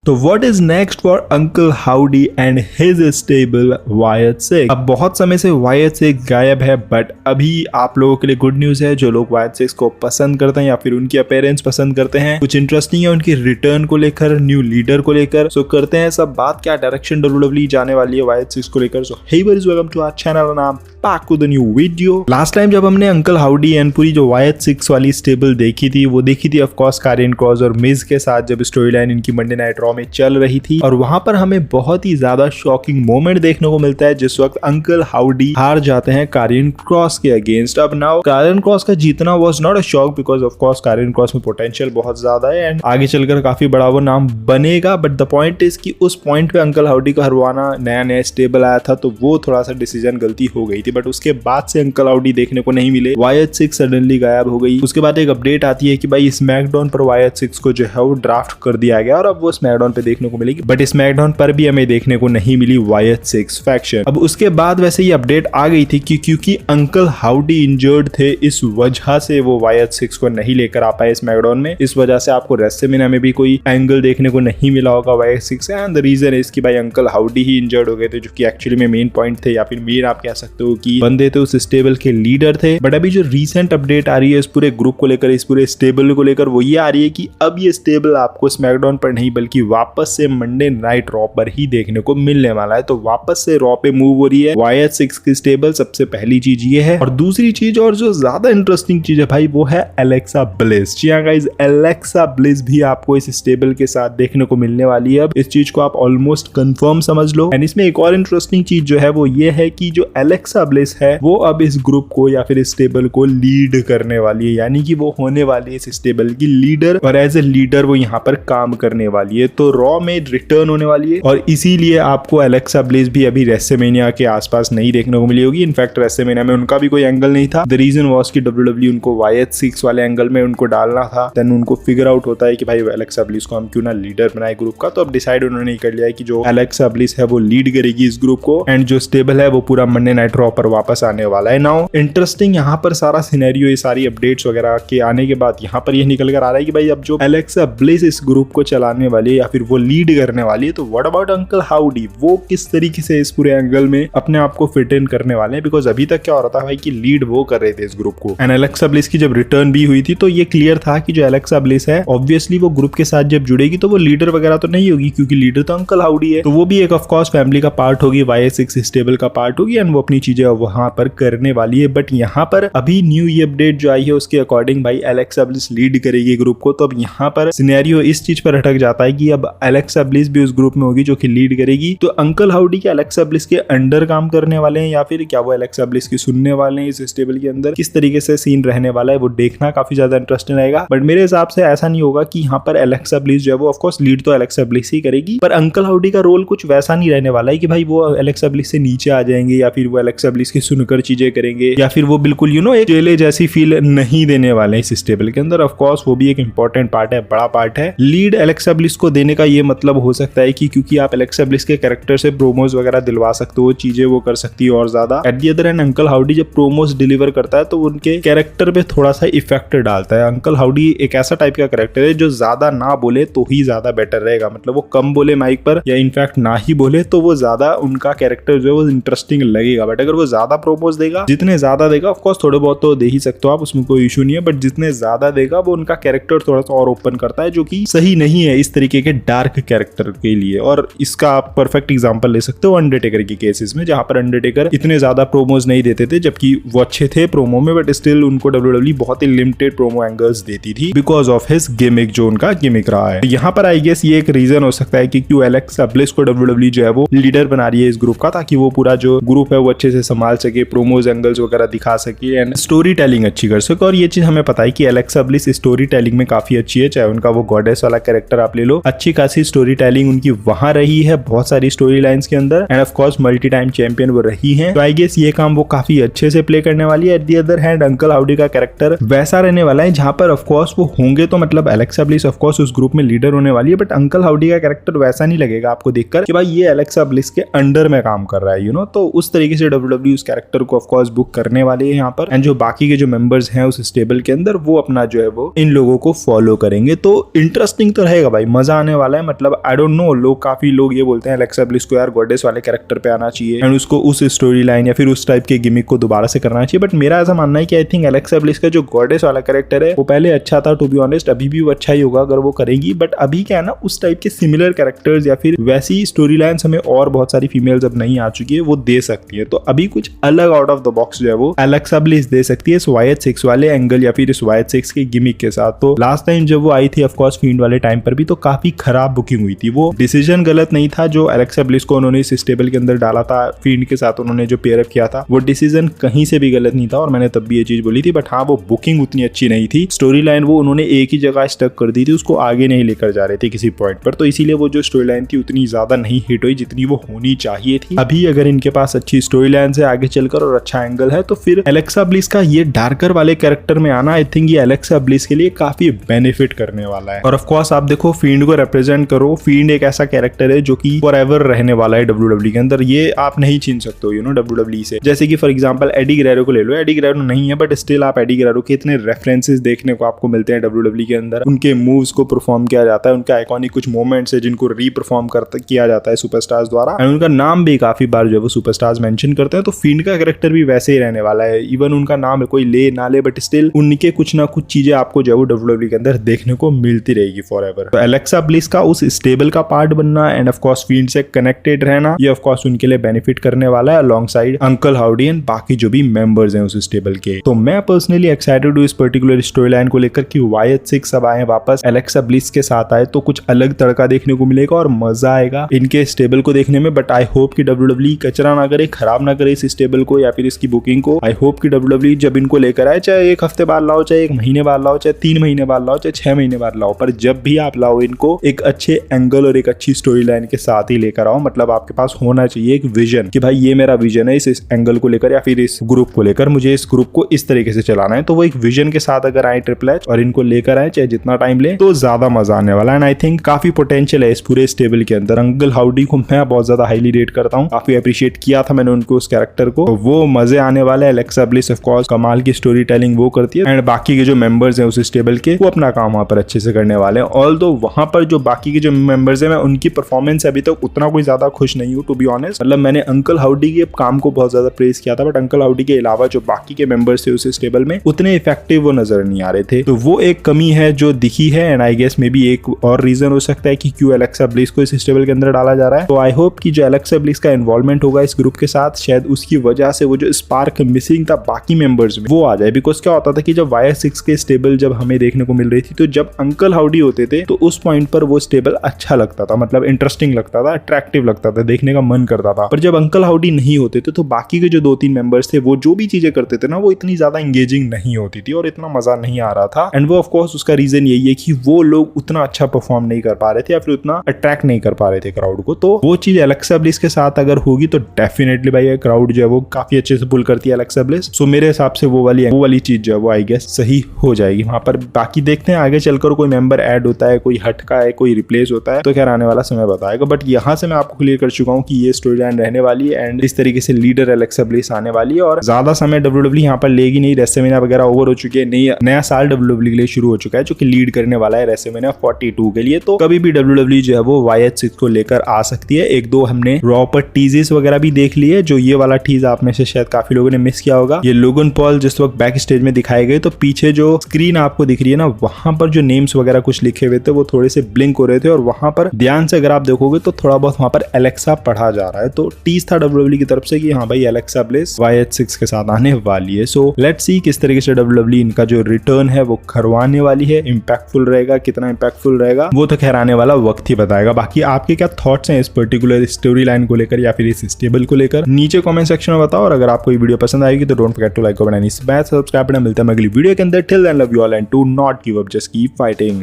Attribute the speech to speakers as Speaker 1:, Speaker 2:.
Speaker 1: तो what is next for uncle howdy and his stable YH6। अब बहुत समय से YH6 गायब है, बट अभी आप लोगों के लिए गुड न्यूज है। जो लोग YH6 को पसंद करते हैं या फिर उनकी अपीयरेंस पसंद करते हैं, कुछ इंटरेस्टिंग है उनकी रिटर्न को लेकर, न्यू लीडर को लेकर। सो करते हैं सब बात, क्या डायरेक्शन WWE जाने वाली है YH6 को लेकर। So hey guys, welcome to our channel नाम back with the new video. Last time जब हमने अंकल हाउडी एंड पूरी जो YH6 वाली स्टेबल देखी थी, वो देखी थी ऑफ कोर्स कारियन क्रॉस और मिज के साथ, जब स्टोरी लाइन इनकी मंडे नाइट रॉ में चल रही थी। और वहां पर हमें बहुत ही ज्यादा शॉकिंग मोमेंट देखने को मिलता है, जिस वक्त अंकल हाउडी हार जाते हैं कारियन क्रॉस के अगेंस्ट। अब नाउ कारियन क्रॉस का जीतना was not a shock, because of course कारियन क्रॉस में पोटेंशियल बहुत ज्यादा है एंड आगे चलकर काफी बड़ा वो नाम बनेगा। बट द पॉइंट इज कि उस पॉइंट पे अंकल हाउडी को हरवाना, नया नया स्टेबल आया था, तो वो थोड़ा सा डिसीजन गलती हो गई थी। बट उसके बाद से अंकल हाउडी देखने को नहीं मिले, YH6 सडनली गायब हो गई। उसके बाद एक अपडेट आती है कि भाई स्मैकडाउन पर YH6 को जो है वो ड्राफ्ट कर दिया गया और अब वो स्मैकडाउन पे देखने को मिलेगी। बट स्मैकडाउन पर भी हमें देखने को नहीं मिली YH6 फैक्शन। अब उसके बाद वैसे ये अपडेट आ गई थी कि क्योंकि अंकल हाउडी इंजर्ड थे, इस वजह से वो YH6 को नहीं लेकर आ पाए स्मैकडाउन में। इस वजह से आपको रेसलमेनिया में भी कोई एंगल देखने को नहीं मिला होगा YH6 से। एंड द रीजन इज कि भाई अंकल हाउडी ही इंजर्ड हो गए थे, जो कि एक्चुअली में मेन पॉइंट थे, या फिर मेन आप कह सकते हो कि बंदे थे उस स्टेबल के लीडर थे। बट अभी जो रीसेंट अपडेट आ रही है इस पूरे ग्रुप को लेकर, इस पूरे स्टेबल को लेकर, वो ये आ रही है कि अब ये स्टेबल आपको स्मैकडाउन पर नहीं बल्कि वापस से मंडे नाइट रॉ पर ही देखने को मिलने वाला है। तो वापस से रॉ पे मूव हो रही है YH6 की स्टेबल। सबसे पहली चीज ये है। और दूसरी चीज, और जो ज्यादा इंटरेस्टिंग चीज है भाई, वो है एलेक्सा ब्लिस। जी हाँ गाइस, एलेक्सा ब्लिस भी आपको इस स्टेबल के साथ देखने को मिलने वाली है। अब इस चीज को आप ऑलमोस्ट कंफर्म समझ लो। एंड इसमें एक और इंटरेस्टिंग चीज जो है वो ये है कि जो एलेक्सा ब्लिस है वो अब इस ग्रुप को या फिर इस स्टेबल को लीड करने वाली है, यानी कि वो होने वाली है इस स्टेबल की लीडर, और एज ए लीडर वो यहाँ पर काम करने वाली है। तो रॉ में रिटर्न होने वाली है और इसीलिए आपको एलेक्सा ब्लिस भी अभी रेसलमेनिया के आसपास नहीं देखने को मिली होगी। इनफैक्ट रेसलमेनिया में उनका भी कोई एंगल नहीं था। द रीजन वाज कि WWE उनको YH6 वाले एंगल में उनको डालना था। देन उनको फिगर आउट होता है कि भाई एलेक्सा ब्लिस को हम क्यों ना लीडर बनाए ग्रुप का। तो अब डिसाइड उन्होंने कर लिया है कि जो एलेक्सा ब्लिस है वो लीड करेगी इस ग्रुप को, एंड जो स्टेबल है वो पूरा मंडे नाइट रॉ पर वापस आने वाला है। नाउ इंटरेस्टिंग यहाँ पर सारा सिनेरियो, ये सारी अपडेट्स वगैरह के आने के बाद यहाँ पर ये निकल कर आ रहा है कि भाई अब जो एलेक्सा ब्लिस इस ग्रुप को चलाने वाली है या फिर वो लीड करने वाली है, तो व्हाट अबाउट अंकल हाउडी, वो किस तरीके से इस पूरे एंगल में अपने आप को फिट इन करने वाले हैं। बिकॉज अभी तक क्या हो रहा था भाई कि लीड वो कर रहे थे इस ग्रुप को, एंड एलेक्सा ब्लिस की जब रिटर्न भी हुई थी तो ये क्लियर था कि जो एलेक्सा ब्लिस है ऑब्वियसली वो ग्रुप के साथ जब जुड़ेगी तो वो लीडर वगैरह तो नहीं होगी, क्योंकि लीडर तो अंकल हाउडी है। तो वो भी एक ऑफ कोर्स फैमिली का पार्ट होगी, YH6 स्टेबल का पार्ट होगी, एंड वो अपनी चीजें वहां पर करने वाली है। बट यहाँ पर अभी न्यू ये अपडेट जो आई है उसके अकॉर्डिंग भाई एलेक्सा ब्लिस लीड करेगी ग्रुप को। तो अब यहाँ पर सिनेरियो इस चीज पर अटक जाता है कि अब एलेक्सा ब्लिस भी उस ग्रुप में होगी जो कि लीड करेगी। तो अंकल हाउडी के एलेक्सा ब्लिस के अंडर काम करने वाले हैं या फिर क्या वो एलेक्सा ब्लिस की सुनने वाले हैं इस स्टेबल के अंदर, किस तरीके से सीन रहने वाला है वो देखना काफी ज्यादा इंटरेस्टिंग रहेगा। बट मेरे हिसाब से ऐसा नहीं होगा कि यहाँ पर एलेक्सा ब्लिस जो है वो ऑफकोर्स लीड तो एलेक्सा ब्लिस ही करेगी, पर अंकल हाउडी का रोल कुछ वैसा नहीं रहने वाला है कि भाई वो एलेक्सा ब्लिस से नीचे आ जाएंगे या फिर वो एलेक्सा ब्लिस की सुनकर चीजें करेंगे, या फिर वो बिल्कुल एक चेले जैसी फील नहीं देने वाले हैं इस स्टेबल के अंदर। ऑफ कोर्स वो भी एक इंपॉर्टेंट पार्ट है, बड़ा पार्ट है। लीड एलेक्सा ब्लिस को देने का ये मतलब हो सकता है कि क्योंकि आप एलेक्सा ब्लिस के कैरेक्टर से प्रोमोज वगैरह दिलवा सकते हो, चीजें वो कर सकती है और ज्यादा। At the other and uncle howdy जब प्रोमोज डिलीवर करता है तो उनके कैरेक्टर पे थोड़ा सा इफेक्ट डालता है। अंकल हाउडी एक ऐसा टाइप का कैरेक्टर है जो ज्यादा ना बोले तो ही ज्यादा बेटर रहेगा, मतलब वो कम बोले माइक पर या इनफैक्ट ना ही बोले तो वो ज्यादा उनका कैरेक्टर जो है वो इंटरेस्टिंग लगेगा। बट अगर वो ज्यादा प्रोमोज देगा, जितने ज्यादा देगा, ऑफकोर्स थोड़े बहुत तो दे ही सकते हो आप, उसमें कोई इशू नहीं है, बट जितने ज्यादा देगा वो उनका कैरेक्टर थोड़ा सा और ओपन करता है, जो कि सही नहीं है इस तरीके के डार्क कैरेक्टर के लिए। और इसका आप परफेक्ट एग्जांपल ले सकते हो अंडरटेकर के केसेस में, जहां पर अंडरटेकर इतने ज्यादा प्रोमोज नहीं देते थे, जबकि वो अच्छे थे प्रोमो में, बट स्टिल उनको WWE बहुत ही लिमिटेड प्रोमो एंगल्स देती थी बिकॉज ऑफ हिज गिमिक, जो उनका गिमिक रहा है। यहाँ पर आई गेस ये एक रीजन हो सकता है कि क्यों एलेक्सा ब्लिस को WWE जो है वो लीडर बना रही है इस ग्रुप का, ताकि वो पूरा जो ग्रुप है वो अच्छे से संभाल सके, प्रोमोज एंगल्स वगैरह दिखा सके एंड स्टोरी टेलिंग अच्छी कर सके। और ये चीज हमें पता है कि एलेक्सा ब्लिस स्टोरी टेलिंग में काफी अच्छी है, चाहे उनका वो गॉडेस वाला कैरेक्टर आप ले लो, अच्छी खासी स्टोरी टेलिंग उनकी वहां रही है बहुत सारी स्टोरी लाइंस के अंदर, end of course multi time champion वो रही है। तो आई गेस ये काम वो काफी अच्छे से प्ले करने वाली है। At the other hand uncle howdy का कैरेक्टर वैसा रहने वाला है जहां पर ऑफ कोर्स वो होंगे, तो मतलब एलेक्सा ब्लिस ऑफ कोर्स उस ग्रुप में लीडर होने वाली है, बट अंकल हाउडी का कैरेक्टर वैसा नहीं लगेगा आपको देखकर कि भाई ये एलेक्सा ब्लिस के अंडर में काम कर रहा है, तो उस तरीके से WWE उस कैरेक्टर को ऑफ कोर्स बुक करने वाले हैं यहाँ पर, एंड जो बाकी के जो मेंबर्स हैं उस स्टेबल के अंदर वो अपना जो है वो इन लोगों को फॉलो करेंगे। तो इंटरेस्टिंग तो रहेगा भाई, मजा आने वाला है, मतलब आई डोंट नो, काफी लोग ये बोलते हैं एलेक्सा ब्लिस को यार गॉडेस वाले कैरेक्टर पे आना चाहिए एंड उसको उस स्टोरी लाइन या फिर उस टाइप के गिमिक को दोबारा से करना चाहिए। बट मेरा ऐसा मानना है कि आई थिंक एलेक्सा ब्लिस का जो गॉडेस वाला कैरेक्टर है वो पहले अच्छा था, टू बी ऑनेस्ट, अभी भी वो अच्छा ही होगा अगर वो करेगी। बट अभी क्या है ना, उस टाइप के सिमिलर कैरेक्टर्स या फिर वैसी स्टोरी लाइन्स हमें और बहुत सारी फीमेल्स अब नहीं आ चुकी है, वो दे सकती है। तो अभी कुछ अलग आउट ऑफ द बॉक्स जो है वो एलेक्सा ब्लिस दे सकती है इस YH6 वाले एंगल या फिर इस YH6 के गिमिक के साथ। तो लास्ट टाइम जब वो आई थी ऑफकोर्स फील्ड वाले टाइम पर भी तो काफी खराब बुकिंग हुई थी। वो डिसीजन गलत नहीं था जो एलेक्सा ब्लिस को उन्होंने इस स्टेबल के अंदर डाला था, फील्ड के साथ उन्होंने जो पेयर अप किया था, वो डिसीजन कहीं से भी गलत नहीं था और मैंने तब भी ये चीज बोली थी। बट हाँ, वो बुकिंग उतनी अच्छी नहीं थी, स्टोरी लाइन वो उन्होंने एक ही जगह स्टक कर दी थी, उसको आगे नहीं लेकर जा रहे थे किसी पॉइंट पर, तो इसीलिए वो जो स्टोरी लाइन थी उतनी ज्यादा नहीं हिट हुई जितनी वो होनी चाहिए थी। अभी अगर इनके पास अच्छी स्टोरी लाइन से आगे चलकर और अच्छा एंगल है तो फिर एलेक्सा ब्लिस का ये डार्कर वाले कैरेक्टर में आना आई थिंक ये एलेक्सा ब्लिस के लिए काफी बेनिफिट करने वाला है। और ऑफ कोर्स आप देखो फील्ड को रिप्रेजेंट करो, फील्ड एक ऐसा कैरेक्टर है जो कि फॉरएवर रहने वाला है WWE के अंदर, ये आप नहीं छीन सकते हो WWE से। जैसे कि फॉर एग्जांपल एडी गुerrero को ले लो, एडी गुerrero नहीं है बट स्टिल आप एडी गुerrero के इतने रेफरेंसेस देखने को आपको मिलते हैं WWE के अंदर, उनके मूव्स को परफॉर्म किया जाता है, उनके आइकॉनिक कुछ मोमेंट्स है जिनको रीपरफॉर्म किया जाता है सुपरस्टार्स द्वारा एंड उनका नाम भी काफी बार जो है वो सुपरस्टार्स मेंशन करते हैं। तो फील्ड का कैरेक्टर भी वैसे ही रहने वाला है, इवन उनका नाम कोई ले ना ले बट स्टिल उनके कुछ ना कुछ चीजें आपको जो है वो WWE के अंदर देखने को मिलती रहेगी फॉरएवर। तो एलेक्सा ब्लिस का उस स्टेबल का पार्ट बनना एंड ऑफ कोर्स फील्ड से कनेक्टेड रहना ये ऑफ कोर्स उनके लिए बेनिफिट करने वाला है along side uncle howdy and बाकी जो भी मेंबर्स हैं उस स्टेबल के। तो मैं पर्सनली एक्साइटेड हूँ इस पर्टिकुलर स्टोरी लाइन को लेकर कि YH6 अब आए वापस, एलेक्सा ब्लिस के साथ आए तो कुछ अलग तड़का देखने को मिलेगा और मजा आएगा इनके स्टेबल को देखने में। बट आई होप कि WWE कचरा ना करे, खराब ना करे इस स्टेबल को या फिर इसकी बुकिंग को। आई होप कि WWE जब इनको लेकर आए, चाहे एक हफ्ते बाद लाओ, चाहे एक महीने बाद लाओ, चाहे 3 महीने बाद लाओ, चाहे 6 महीने बाद लाओ, पर जब भी आप लाओ इनको एक अच्छे एंगल और एक अच्छी स्टोरी लाइन के साथ ही लेकर आओ। मतलब आपके पास होना चाहिए एक विजन कि भाई ये मेरा विजन है इस एंगल को लेकर या फिर इस ग्रुप को लेकर, मुझे इस ग्रुप को इस तरीके से चलाना है। तो वो एक विजन के साथ अगर आए ट्रिपल एच और इनको लेकर आए, चाहे जितना टाइम ले, तो ज्यादा मजा आने वाला है। एंड आई थिंक काफी पोटेंशियल है इस पूरे स्टेबल के अंदर। अंकल हाउडी को मैं बहुत ज्यादा हाईली रेट करता हूँ, काफी अप्रिशिएट किया था मैंने उनको उस कैरेक्टर को, वो मजे आने वाले। एलेक्सा ब्लिस ऑफ कोर्स कमाल की स्टोरी टेलिंग वो करती है एंड बाकी के जो मेंबर्स हैं उस स्टेबल के वो अपना काम वहां पर अच्छे से करने वाले हैं। ऑल्दो वहां पर जो बाकी के जो मेंबर्स हैं मैं उनकी परफॉर्मेंस अभी तक उतना कोई ज्यादा खुश नहीं हूँ टू बी ऑनेस्ट। मतलब मैंने अंकल हाउडी के काम को बहुत ज्यादा प्रेज किया था बट अंकल हाउडी के अलावा जो बाकी के मेंबर्स थे उस स्टेबल में उतने इफेक्टिव वो नजर नहीं आ रहे थे। तो वो एक कमी है जो दिखी है and I guess maybe एक और रीजन हो सकता है कि क्यों एलेक्सा ब्लिस को इस स्टेबल के अंदर डाला जा रहा है। तो आई होप कि जो एलेक्सा ब्लिस का इन्वॉल्वमेंट होगा इस ग्रुप के साथ शायद उसकी वजह से वो जो स्पार्क मिसिंग था बाकी मेंबर्स में वो आ जाए। बिकॉज क्या होता था कि जब YH6 के स्टेबल जब हमें देखने को मिल रही थी तो जब अंकल हाउडी होते थे तो उस पॉइंट पर वो स्टेबल अच्छा लगता था, मतलब इंटरेस्टिंग लगता था, अट्रैक्टिव लगता था, देखने का मन करता था। पर जब अंकल हाउडी नहीं होते थे तो बाकी के जो 2-3 मेंबर्स थे वो जो भी चीजें करते थे ना वो इतनी ज्यादा एंगेजिंग नहीं होती थी और इतना मजा नहीं आ रहा था। एंड वो ऑफ कोर्स उसका रीजन यही है कि वो लोग उतना अच्छा परफॉर्म नहीं कर पा रहे थे या फिर उतना अट्रैक्ट नहीं कर पा रहे थे क्राउड को। तो वो चीज एलेक्सा ब्लिस के साथ अगर होगी तो डेफिनेटली भाई क्राउड जो है वो काफी अच्छे से पुल करती है एलेक्सा ब्लिस। सो मेरे हिसाब से वो वाली चीज जो है वो आई गेस सही हो जाएगी वहां पर। बाकी देखते हैं आगे चलकर कोई मेंबर ऐड होता है, कोई हटका है, कोई रिप्लेस होता है, तो खैर आने वाला समय बताएगा। बट यहाँ से मैं आपको क्लियर कर चुका हूँ कि ये स्टोरी लाइन रहने वाली है एंड इस तरीके से लीडर एलेक्सा ब्लिस आने वाली है और ज्यादा समय WWE यहाँ पर लेगी नहीं। रेसलमेनिया वगैरह ओवर हो चुके हैं, नया साल WWE के लिए शुरू हो चुका है जो कि लीड करने वाला है रेसलमेनिया 42 के लिए। तो कभी भी WWE जो है वो YH6 को लेकर आ सकती है। 1-2 हमने रॉ पर टीजेस वगैरह भी देख लिए, जो ये वाला टीज आप में से शायद काफी लोगों ने मिस किया होगा। ये लोगन पॉल जिस वक्त बैक स्टेज में दिखाए गए तो पीछे जो स्क्रीन आपको दिख रही है ना वहां पर जो नेम्स वगैरह कुछ लिखे हुए थे वो थोड़े से ब्लिंक हो रहे थे और वहां पर ध्यान से अगर आप देखोगे तो थोड़ा बहुत वहां पर एलेक्सा पढ़ा जा रहा है। तो टीज था WWE की तरफ से कि हाँ भाई एलेक्सा ब्लिस YH6 के साथ आने वाली है। सो लेट्स सी किस तरीके से WWE इनका जो रिटर्न है वो करवाने वाली है। इंपैक्टफुल रहेगा, कितना इंपैक्टफुल रहेगा वो तो खैर आने वाला वक्त ही बताएगा। बाकी आपके क्या थॉट्स हैं इस पर्टिकुलर स्टोरी लाइन को लेकर या फिर इस स्टेबल को लेकर नीचे कमेंट सेक्शन में बताओ। और अगर आपको ये वीडियो पसंद आएगी तो don't forget to like comment and subscribe. मिलता है अगली वीडियो के अंदर। Till then love you all and do not give up, just keep fighting.